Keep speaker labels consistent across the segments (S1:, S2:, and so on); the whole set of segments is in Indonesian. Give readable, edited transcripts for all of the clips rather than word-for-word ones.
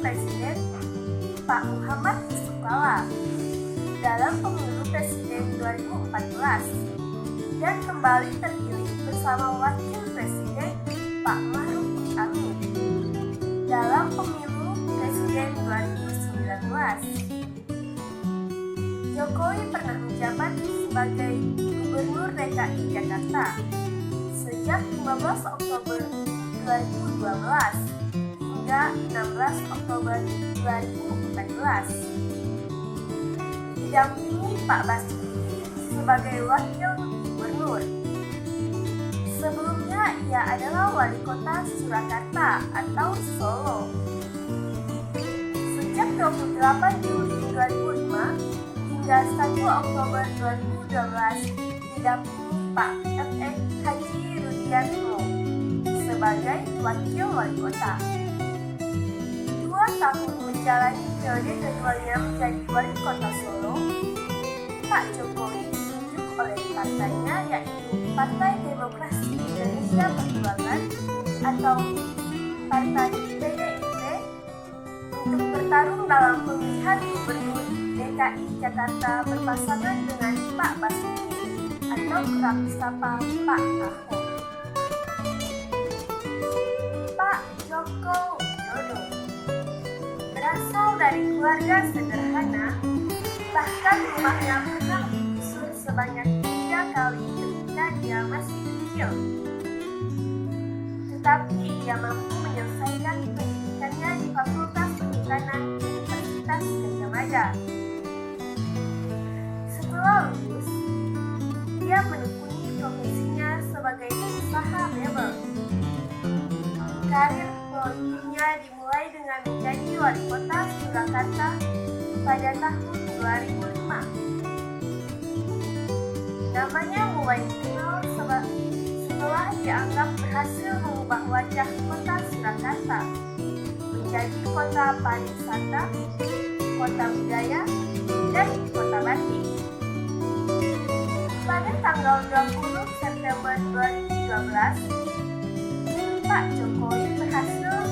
S1: Presiden Pak Muhammad Yusuf Kala dalam pemilu Presiden 2014 dan kembali terpilih bersama Wakil Presiden Pak Ma'ruf Amin dalam pemilu Presiden 2019. Jokowi pernah menjabat sebagai Gubernur DKI Jakarta sejak 15 Oktober 2012 hingga 16 Oktober 2014. Didampingi Pak Basuki sebagai Wakil Gubernur. Sebelumnya ia adalah Wali Kota Surakarta atau Solo. Sejak 28 Juli 2005 hingga 1 Oktober 2012 didampingi Pak F.X. Haji Rudiatmo sebagai Wakil Wali Kota. 2 tahun menjalani periode keduanya menjadi Wali Kota Solo, Pak Jokowi ditunjuk oleh partainya yaitu Partai Demokrasi Indonesia Perjuangan atau Partai PDIP untuk bertarung dalam pemilihan Gubernur DKI Jakarta berpasangan dengan Pak Basuki atau kerap disapa Pak Ahok. Pak Joko Widodo berasal dari keluarga sederhana, bahkan rumahnya pernah digusur sebanyak 3 kali ketika dia masih kecil. Tetapi ia mampu menyelesaikan pendidikannya di Fakultas Perikanan Universitas Gadjah Mada. Setelah lulus, dia menekuni profesinya sebagai pengusaha mebel. Karir politiknya dimulai dengan menjadi Wali Kota Surakarta pada tahun 2005. Namanya mulai dikenal setelah dianggap berhasil mengubah wajah kota Surakarta menjadi kota pariwisata, kota budaya, dan kota batik. Pada tanggal 20 September 2012, Pak Jokowi berhasil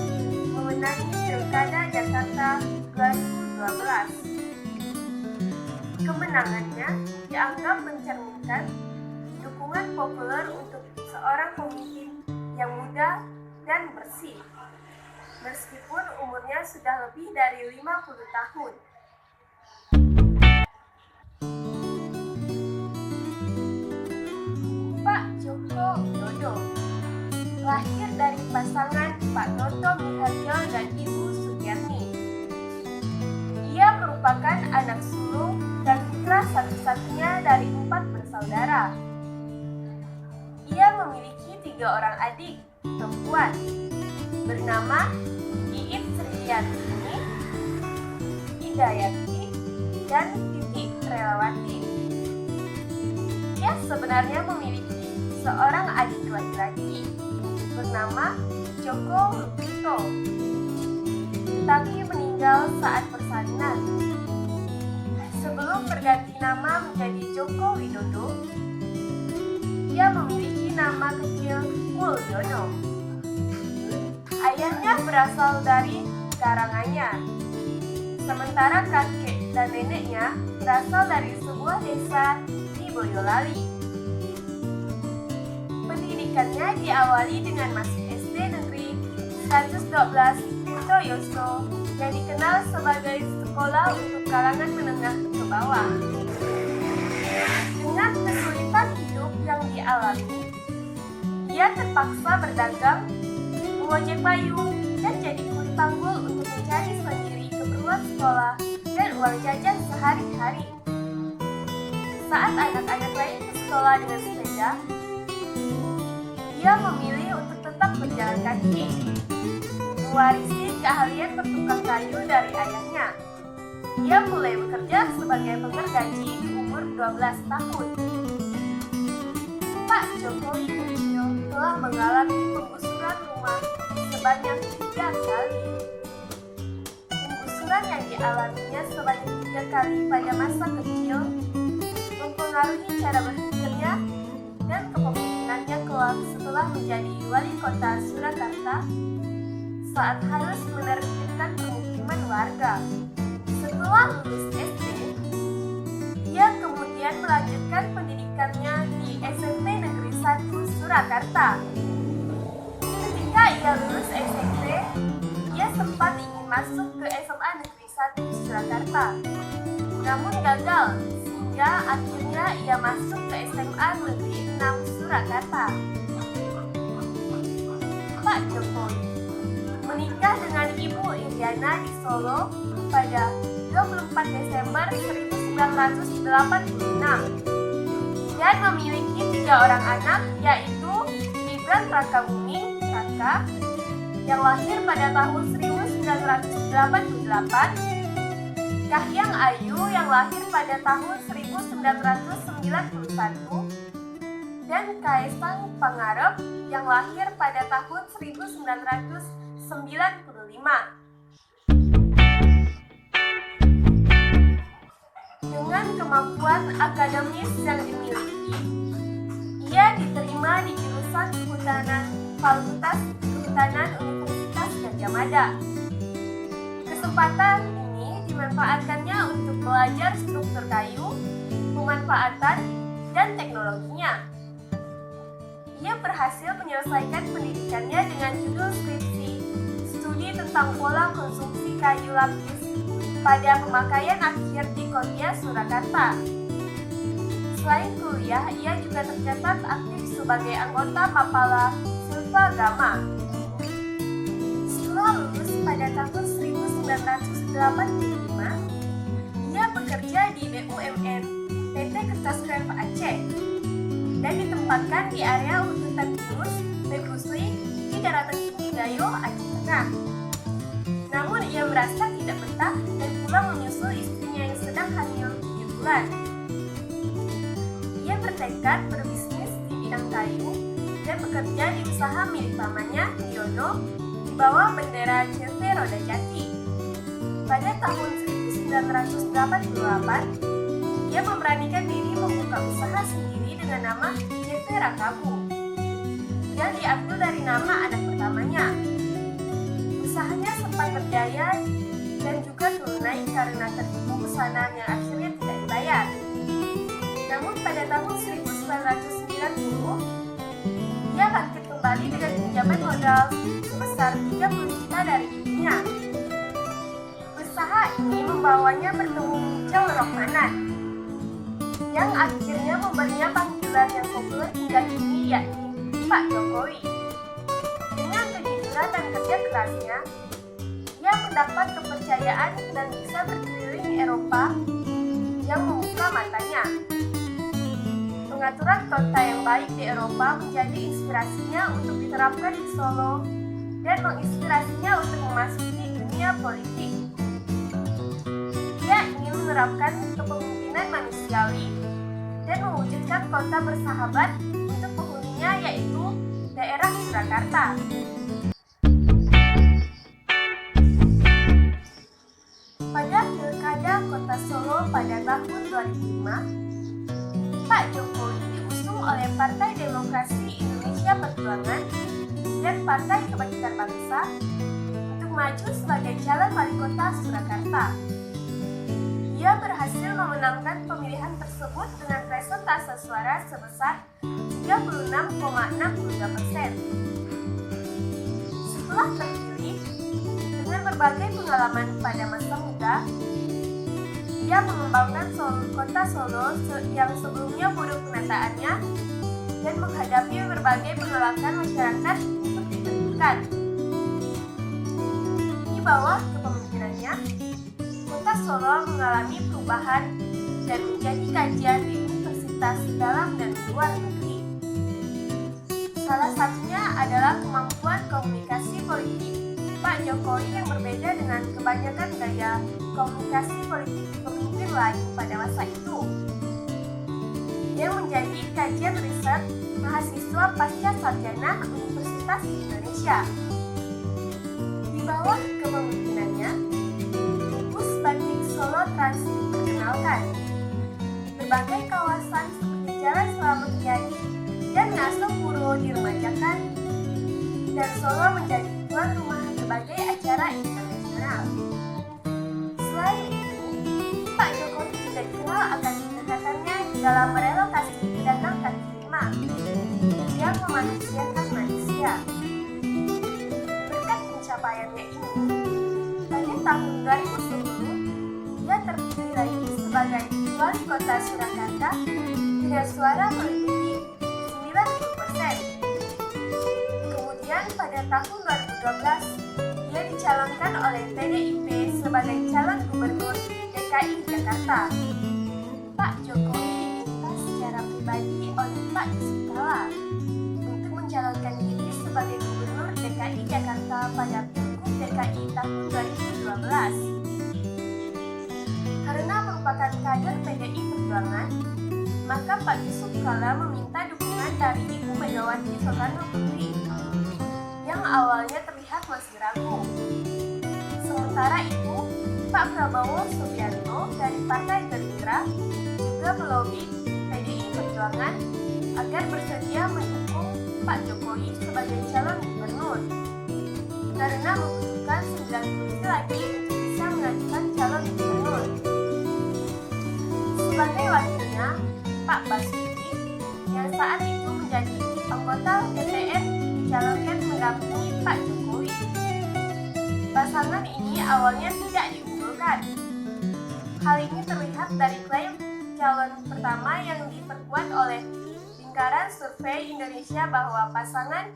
S1: memenangi Pilkada Jakarta 2012. Kemenangannya dianggap mencerminkan dukungan populer untuk seorang pemimpin yang muda dan bersih, meskipun umurnya sudah lebih dari 50 tahun. Pak Joko Widodo lahir dari pasangan Pak Toto Miharjo dan Ibu Sugiyarni. Ia merupakan anak sulung dan putra satu-satunya dari 4 bersaudara. Ia memiliki 3 orang adik perempuan bernama Iit Sriatini, Hidayati, dan Titik Relawati. Ia sebenarnya memiliki seorang adik laki-laki bernama Joko Lukito, tetapi meninggal saat persalinan. Sebelum berganti nama menjadi Joko Widodo, ia memiliki nama kecil Mulyono. Ayahnya berasal dari Karanganyar, sementara kakek dan neneknya berasal dari sebuah desa di Boyolali. Pendidikannya diawali dengan masuk SD Negeri 112 Tirtoyoso yang dikenal sebagai sekolah untuk kalangan menengah ke bawah. Dengan kesulitan hidup yang dialami, ia terpaksa berdagang, mengojek payung, dan jadi kuli panggul untuk mencari sendiri keperluan sekolah dan uang jajan sehari-hari. Saat anak-anak lain ke sekolah dengan sepeda, ia memilih untuk tetap berjalan kaki, mewarisi keahlian bertukang kayu dari ayahnya. Ia mulai bekerja sebagai penggergaji di umur 12 tahun. Pak Jokowi kecil telah mengalami penggusuran rumah sebanyak 3 kali. Penggusuran yang dialaminya sebanyak 3 kali pada masa kecil mempengaruhi cara berpikirnya dan kepemimpinannya kelak setelah menjadi Wali Kota Surakarta saat harus menertibkan permukiman pinjaman warga. Setelah lulus SD, ia kemudian melanjutkan pendidikannya di SMP Negeri 1 Surakarta. Ketika ia lulus SMP, ia sempat ingin masuk ke SMA Negeri 1 Surakarta, namun gagal, sehingga akhirnya ia masuk ke SMA Negeri 6 Surakarta. Pak Jokowi menikah dengan Ibu Iriana di Solo pada 24 Desember 1986 dan memiliki 3 orang anak, yaitu Gibran Rakabuming Raka yang lahir pada tahun 1988, Kahiyang Ayu yang lahir pada tahun 1991, dan Kaisang Pangarep yang lahir pada tahun 1995. Dengan kemampuan akademis yang dimiliki, ia diterima di jurusan Kehutanan Fakultas Kehutanan Universitas Gadjah Mada. Kesempatan ini dimanfaatkannya untuk belajar struktur kayu, pemanfaatan, dan teknologinya. Ia berhasil menyelesaikan pendidikannya dengan judul skripsi Studi tentang Pola Konsumsi Kayu Lapis pada pemakaian akhir di Kodia Surakarta. Selain kuliah, ia juga tercatat aktif sebagai anggota Mapala Silva Gama. Setelah lulus pada tahun 1985, ia bekerja di BUMN PT Kertas Kref Aceh dan ditempatkan di area Hutan Pinus, Begusui, di daratan tinggi Gayo, Aceh Tengah. Namun ia merasa tidak betah dan pulang menyusul istrinya yang sedang hamil 7 bulan. Ia bertekad berbisnis di bidang kayu dan bekerja di usaha milik pamannya, Yono, di bawah bendera CV Roda Jati. Pada tahun 1988, ia memberanikan diri membuka usaha sendiri dengan nama CV Rakabu yang diambil dari nama anak pertamanya. Usahanya sempat berjaya dan juga turun naik karena tertipu pesanan yang akhirnya tidak dibayar. Namun pada tahun 1990, ia bangkit kembali dengan pinjaman modal sebesar 30 juta dari ibunya. Usaha ini membawanya bertemu Michel Rohmanan, yang akhirnya memberinya panggilan yang populer hingga kini, yakni Pak Jokowi. Dengan kejujuran dan kerja kerasnya, ia mendapat kepercayaan dan bisa berkeliling Eropa yang membuka matanya. Pengaturan kota yang baik di Eropa menjadi inspirasinya untuk diterapkan di Solo dan menginspirasinya untuk memasuki dunia politik. Ia ingin menerapkan kepemimpinan manusiawi dan mewujudkan kota bersahabat untuk penghuninya, yaitu daerah Surakarta. Pada Pilkada Kota Solo pada tahun 2005, Pak Jokowi diusung oleh Partai Demokrasi Indonesia Perjuangan dan Partai Kebangkitan Bangsa untuk maju sebagai calon wali kota Surakarta. Ia berhasil memenangkan pemilihan tersebut dengan presentase suara sebesar 36,62%. Setelah terpilih, dengan berbagai pengalaman pada masa muda, ia mengembangkan kota Solo yang sebelumnya buruk penataannya dan menghadapi berbagai penolakan masyarakat untuk ditentukan. Di bawah kepemimpinannya, Kota Solo mengalami perubahan dan menjadi kajian di universitas dalam dan luar negeri. Salah satunya adalah kemampuan komunikasi politik Pak Jokowi yang berbeda dengan kebanyakan gaya komunikasi politik pemimpin lain pada masa itu, yang menjadi kajian riset mahasiswa pasca sarjana Universitas Indonesia. Di bawah kepemimpinannya, Bus Batik Solo Trans diperkenalkan. Berbagai kawasan seperti Jalan Slamet Riyadi dan Ngaso Puro diremajakan, dan Solo menjadi tuan rumah berbagai acara internasional. dalam merelokasi pedagang kaki lima yang memanusiakan manusia. Berkat pencapaiannya ini, pada tahun 2010, ia terpilih lagi sebagai wali kota Surakarta dengan suara melebihi 90%. Kemudian pada tahun 2012, ia dicalonkan oleh PDIP sebagai calon gubernur DKI Jakarta. Pak Jokowi diminta secara pribadi oleh Pak Yusuf Kala untuk mencalonkan diri sebagai gubernur DKI Jakarta pada Pilgub DKI tahun 2012. Karena merupakan kader PDI Perjuangan, maka Pak Yusuf Kala meminta dukungan dari Ibu Megawati Soekarno Putri yang awalnya terlihat masih ragu. Sementara itu, Pak Prabowo Subianto dari Partai Gerindra juga melobi PDI Perjuangan agar bersedia mendukung Pak Jokowi sebagai calon gubernur karena membutuhkan 9 kursi lagi untuk bisa mengajukan calon gubernur. Sebagai wakilnya, Pak Basuki yang saat itu menjadi anggota DPR dicalonkan mendampingi Pak Jokowi. Pasangan ini awalnya tidak diunggulkan. Hal ini terlihat dari klaim calon pertama yang diperkuat oleh lingkaran survei Indonesia bahwa pasangan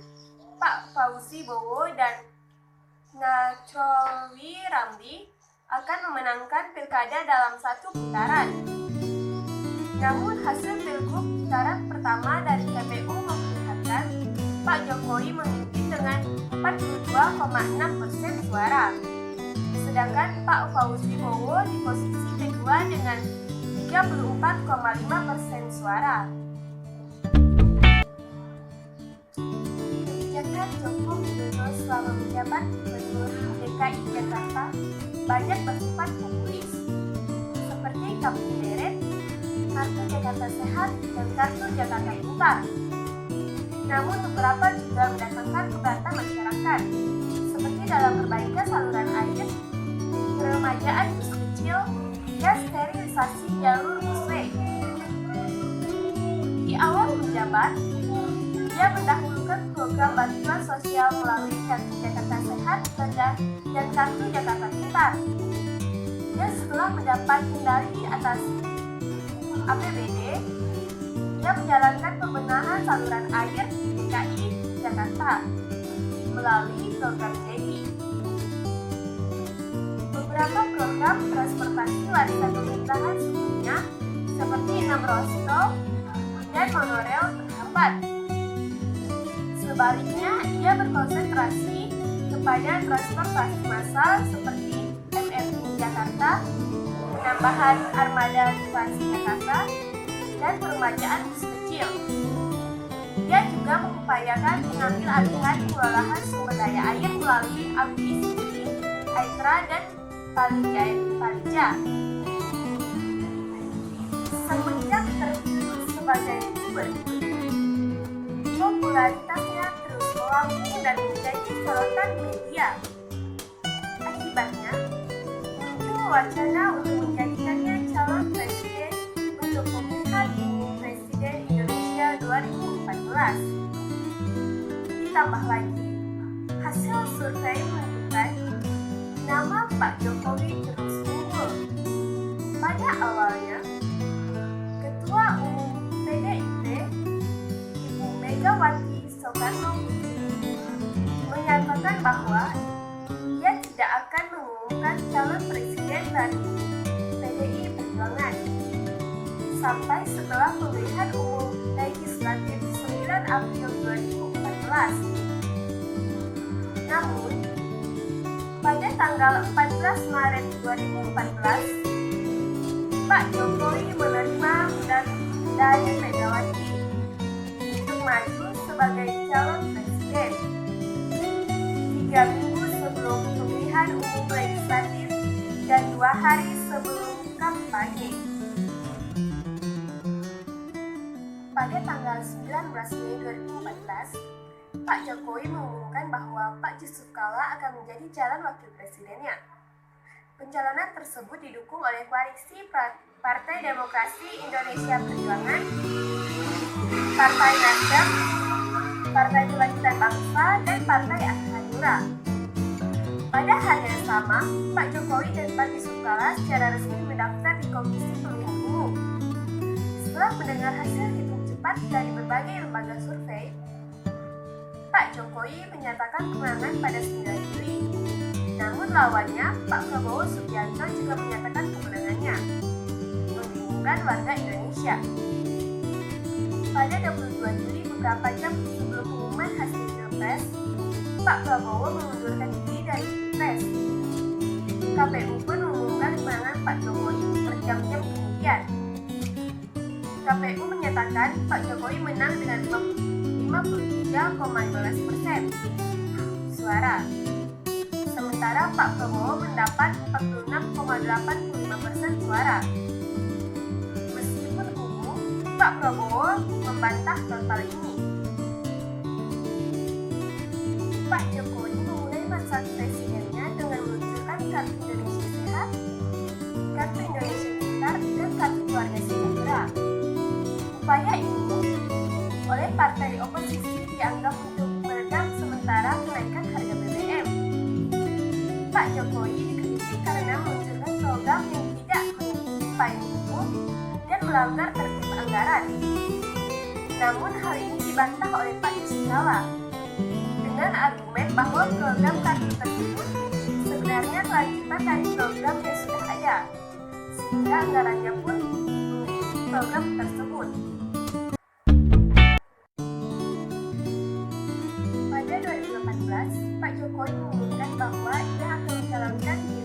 S1: Pak Fauzi Bowo dan Nachowi Ramli akan memenangkan pilkada dalam satu putaran. Namun hasil pilgub putaran pertama dari KPU memperlihatkan Pak Jokowi memimpin dengan 42,6% suara. Sedangkan Pak Fauzi Bowo di posisi kedua dengan 34,5% suara. Kebijakan Joko Widodo selama menjabat Gubernur DKI Jakarta banyak bersifat populis, seperti Kampung Deret, Kartu Jakarta Sehat, dan Kartu Jakarta Pintar. Namun beberapa juga mendatangkan keberatan masyarakat, seperti dalam perbaikan saluran air, peremajaan bus kecil, dan sterilisasi jalur busway. Di awal menjabat, dia mendahulukan program bantuan sosial melalui Kartu Jakarta Sehat dan Kartu Jakarta Pintar. Dan setelah mendapat kendali atas APBD, dia menjalankan pembenahan saluran air di DKI Jakarta melalui program JEDI. Beberapa program transportasi warisan pemerintahan sebelumnya seperti 6 Rostov dan monorel terhambat. Sebaliknya, ia berkonsentrasi kepada transportasi massal seperti MRT Jakarta, penambahan armada Transjakarta, dan peremajaan bus kecil. Dia juga mengupayakan mengambil alihan pengelolaan sumber daya air melalui APBD, Aitra, dan Palija. Semenjak terpilih sebagai gubernur, popularitasnya terus melambung dan menjadi sorotan media. Akibatnya, muncul wacana untuk menjadikannya calon presiden untuk pemilihan umum Presiden Indonesia 2014. Ditambah lagi, hasil survei menunjukkan nama Pak Jokowi terus unggul. Pada awalnya, Ketua Umum PDIP, Ibu Megawati Soekarno Putri, menyatakan bahwa ia tidak akan mengumumkan calon presiden dari PDI Perjuangan sampai setelah pemilihan umum legislatif 9 April 2014. Namun, pada tanggal 14 Maret 2014, Pak Jokowi menerima dari Megawati untuk maju sebagai calon presiden 3 minggu sebelum pemilihan umum legislatif dan 2 hari sebelum kampanye. Pada tanggal 19 Mei 2014, Pak Jokowi mengumumkan bahwa Pak Yusuf Kala akan menjadi calon wakil presidennya. Pencalonan tersebut didukung oleh koalisi Partai Demokrasi Indonesia Perjuangan, Partai Nasdem, Partai Kebangkitan Bangsa, dan Partai Hanura. Pada hari yang sama, Pak Jokowi dan Pak Yusuf Kala secara resmi mendaftar di Komisi Pemilihan Umum. Setelah mendengar hasil hitung cepat dari berbagai lembaga survei, Pak Jokowi menyatakan kemenangan pada 9 Juli. Namun lawannya, Pak Prabowo Subianto juga menyatakan kemenangannya, membingungkan warga Indonesia. Pada 22 Juli, beberapa jam sebelum pengumuman hasil Pilpres, Pak Prabowo mengundurkan diri dari Pilpres. KPU pun mengumumkan kemenangan Pak Jokowi berjam-jam kemudian. KPU menyatakan Pak Jokowi menang dengan 53,12% suara. Sementara Pak Prabowo mendapat 46,85% suara. Meskipun umum, Pak Prabowo membantah total ini. Pak Jokowi memulai masa presidennya dengan meluncurkan Kartu Indonesia Sehat, Kartu Indonesia Pintar, dan Kartu Keluarga Sejahtera. Upaya ini oleh partai oposisi dianggap untuk meredam sementara kenaikan harga BBM. Pak Jokowi dikritik karena meluncurkan program yang tidak mengikuti payung hukum dan melanggar tertib anggaran. Namun hal ini dibantah oleh Pak Yusuf Kala dengan argumen bahwa program kartu tersebut sebenarnya kelanjutan dari program yang sudah ada, sehingga anggarannya pun mengikuti program tersebut. Pada 2018, Pak Jokowi mengumumkan bahwa ia akan mencalonkan diri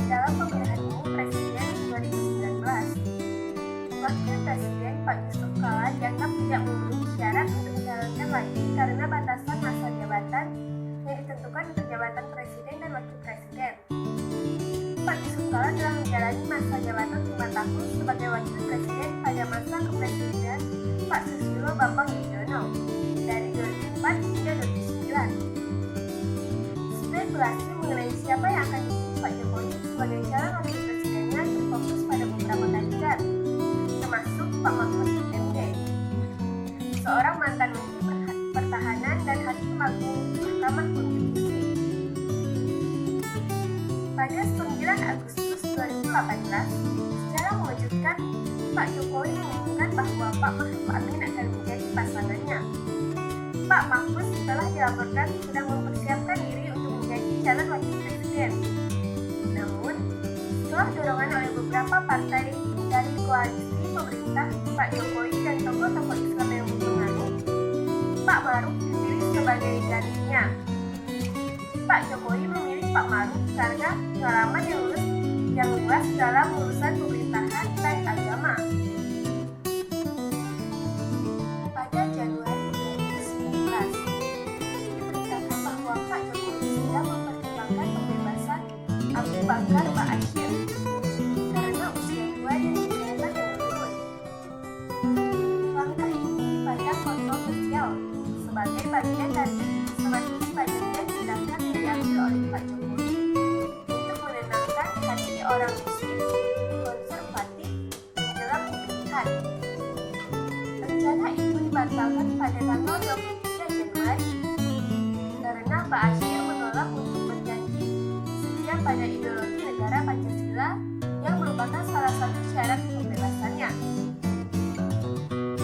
S1: dalam pemilihan umum presiden 2019. Wakil Presiden Pak Yusuf Kala dianggap tidak memenuhi syarat untuk mencalonkan lagi karena batasan masa jabatan yang ditentukan untuk jabatan presiden dan wakil presiden. Pak Yusuf Kala telah menjalani masa jabatan 5 tahun sebagai wakil presiden pada masa kepresidenan Pak Susilo Bambang Yudhoyono dari 2004 hingga 2009. Spekulasi mengenai siapa yang akan dipilih Pak Jokowi sebagai calon wakil presidennya terfokus pada beberapa kandidat, termasuk Pak Mahfud MD, seorang mantan Menteri Pertahanan dan Hakim Agung Mahkamah Konstitusi. Pada 9 Agustus 2018, secara mengejutkan, Pak Jokowi mengumumkan bahwa Pak Ma'ruf Amin akan menjadi pasangannya. Pak Mahfud telah dilaporkan sedang mempersiapkan diri untuk menjadi calon wakil presiden. Namun, setelah dorongan oleh beberapa partai dari koalisi pemerintah, Pak Jokowi dan tokoh-tokoh Islam yang berpengaruh, Pak Ma'ruf dipilih sebagai gantinya. Pak Jokowi memilih Pak Ma'ruf karena pengalaman yang luas dalam urusan pemerintahan dan agama. Pada Januari 2019, diberitakan bahwa Pak Jokowi sedang mempertimbangkan pembebasan Abu Bakar Ba'asyir karena usia tua dan kesehatan yang menurun. Langkah ini dipandang kontroversial sebagai bagian dari strategi budget tindakan yang diambil oleh Pak Jokowi untuk menenangkan hati orang Muslim konservatif menjelang pemilihan. Rencana itu dibatalkan pada tanggal 23 Januari karena Ba'asyir menolak untuk berjanji setia pada ideologi negara Pancasila yang merupakan salah satu syarat pembebasannya.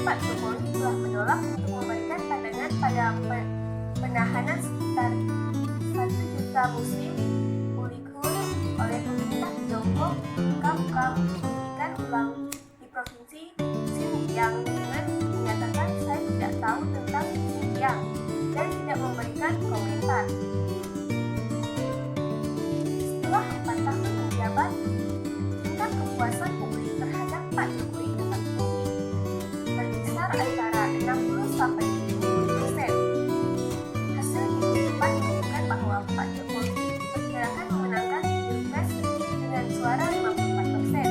S1: Pak Jokowi telah menolak untuk memberikan pandangan pada penahanan sekitar 1 juta Muslim Uighur oleh pemerintah Tiongkok Kam pendidikan ulang di provinsi Xinjiang dengan menyatakan saya tidak tahu tentang Xinjiang dan tidak memberikan komentar. Setelah 4 tahun menjabat, tingkat kepuasan publik terhadap Pak Jokowi tetap tinggi, berkisar antara 60-70%. Hasil hitung cepat menunjukkan bahwa Pak Jokowi diperkirakan memenangkan Pilpres dengan suara 54%.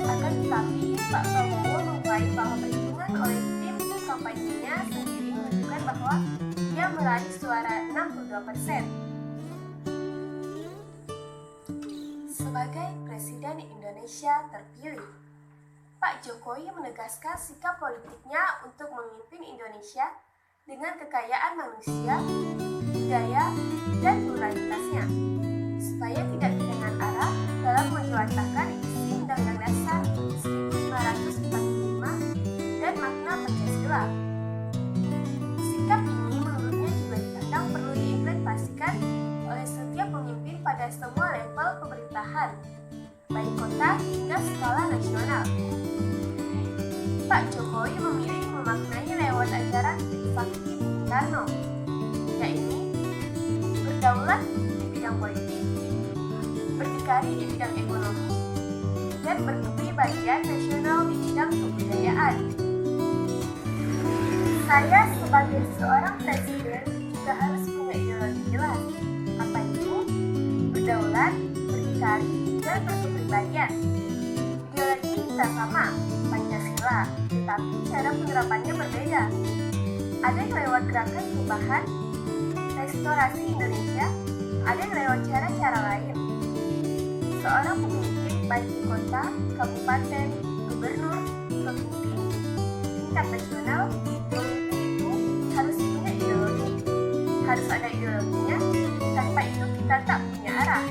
S1: Akan tetapi, Pak Prabowo mengklaim bahwa perhitungan oleh tim kampanyenya sendiri menunjukkan bahwa dia meraih suara 62%. Presiden Indonesia terpilih. Pak Jokowi menegaskan sikap politiknya untuk memimpin Indonesia dengan kekayaan manusia, budaya, dan pluralitasnya, supaya tidak kehilangan arah dalam menjawatakan isi Undang-Undang Dasar 1945 dan makna Pancasila. Sikap ini menurutnya juga dipandang perlu diimplementasikan oleh setiap pemimpin pada semua level pemerintahan, baik kota hingga skala nasional. Pak Jokowi memilih memaknai lewat ajaran Sakti Bung Karno, yaitu berdaulat di bidang politik, berdikari di bidang ekonomi, dan berkepribadian nasional di bidang kebudayaan. Saya sebagai seorang presiden juga harus punya ideologi jelas, apa itu berdaulat, berdikari, dan berkepribadian. Ideologi kita sama, Pancasila, tetapi cara penerapannya berbeda. Ada yang lewat gerakan perubahan, restorasi Indonesia, ada yang lewat cara-cara lain. Seorang pemimpin baik di kota, kabupaten, gubernur, provinsi, tingkat nasional, pemimpin itu harus punya ideologi. Harus ada ideologinya, tanpa itu kita tak punya arah.